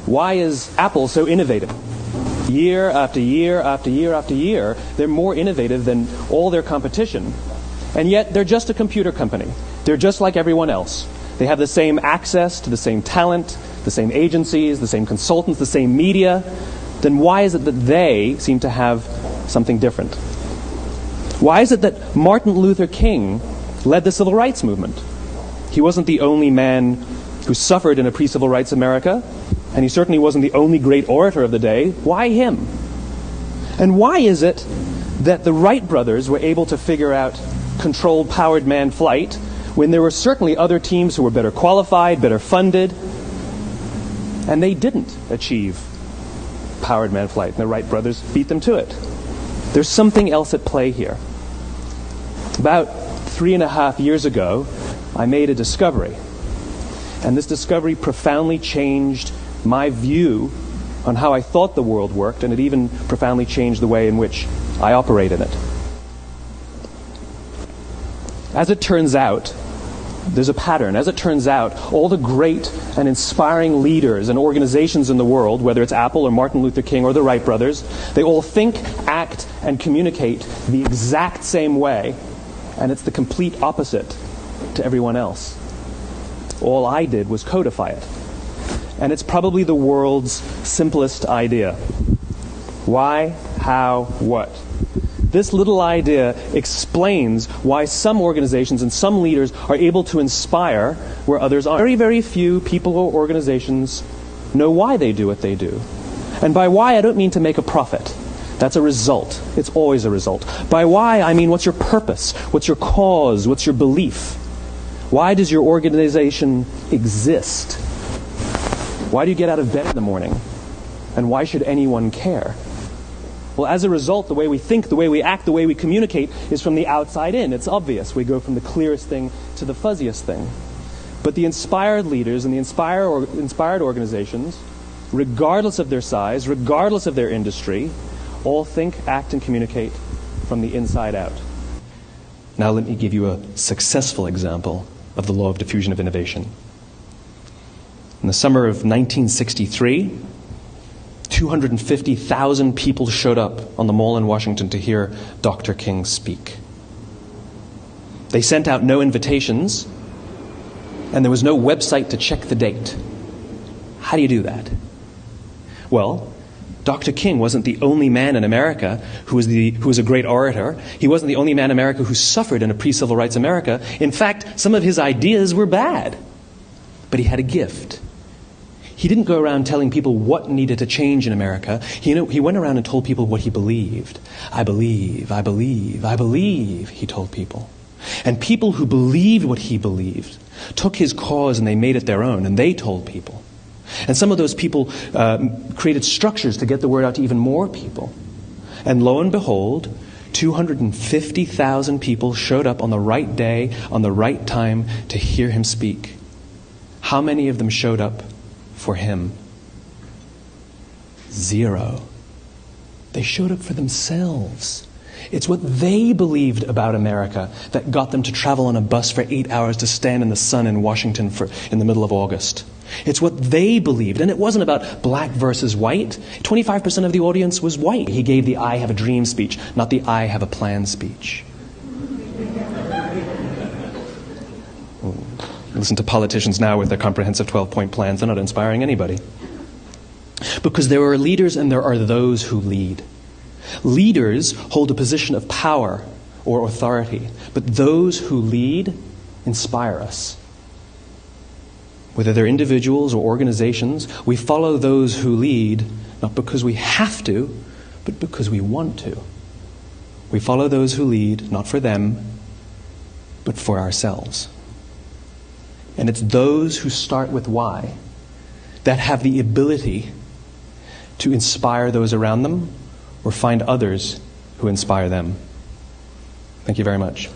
Why is Apple so innovative? Year after year after year after year, they're more innovative than all their competition. And yet, they're just a computer company. They're just like everyone else. They have the same access to the same talent, the same agencies, the same consultants, the same media. Then why is it that they seem to have something different? Why is it that Martin Luther King led the civil rights movement? He wasn't the only man who suffered in a pre-civil rights America, and he certainly wasn't the only great orator of the day. Why him? And why is it that the Wright brothers were able to figure out controlled powered manned flight when there were certainly other teams who were better qualified, better funded, and they didn't achieve powered manned flight, and the Wright brothers beat them to it? There's something else at play here. About 3.5 years ago, I made a discovery. And this discovery profoundly changed my view on how I thought the world worked, and it even profoundly changed the way in which I operate in it. As it turns out, there's a pattern. As it turns out, all the great and inspiring leaders and organizations in the world, whether it's Apple or Martin Luther King or the Wright brothers, they all think, act, and communicate the exact same way, and it's the complete opposite to everyone else. All I did was codify it. And it's probably the world's simplest idea. Why, how, what? This little idea explains why some organizations and some leaders are able to inspire where others aren't. Very, very few people or organizations know why they do what they do. And by why, I don't mean to make a profit. That's a result. It's always a result. By why, I mean what's your purpose? What's your cause? What's your belief? Why does your organization exist? Why do you get out of bed in the morning? And why should anyone care? Well, as a result, the way we think, the way we act, the way we communicate is from the outside in. It's obvious. We go from the clearest thing to the fuzziest thing. But the inspired leaders and the inspired organizations, regardless of their size, regardless of their industry, all think, act, and communicate from the inside out. Now let me give you a successful example of the law of diffusion of innovation. In the summer of 1963, 250,000 people showed up on the Mall in Washington to hear Dr. King speak. They sent out no invitations, and there was no website to check the date. How do you do that? Well, Dr. King wasn't the only man in America who was a great orator. He wasn't the only man in America who suffered in a pre-civil rights America. In fact, some of his ideas were bad. But he had a gift. He didn't go around telling people what needed to change in America. He went around and told people what he believed. I believe, I believe, I believe, he told people. And people who believed what he believed took his cause and they made it their own, and they told people. And some of those people created structures to get the word out to even more people. And lo and behold, 250,000 people showed up on the right day, on the right time to hear him speak. How many of them showed up for him? 0. They showed up for themselves. It's what they believed about America that got them to travel on a bus for 8 hours to stand in the sun in Washington in the middle of August. It's what they believed. And it wasn't about black versus white. 25% of the audience was white. He gave the I have a dream speech, not the I have a plan speech. Listen to politicians now with their comprehensive 12-point plans. They're not inspiring anybody. Because there are leaders and there are those who lead. Leaders hold a position of power or authority, but those who lead inspire us. Whether they're individuals or organizations, we follow those who lead not because we have to, but because we want to. We follow those who lead not for them, but for ourselves. And it's those who start with why that have the ability to inspire those around them or find others who inspire them. Thank you very much.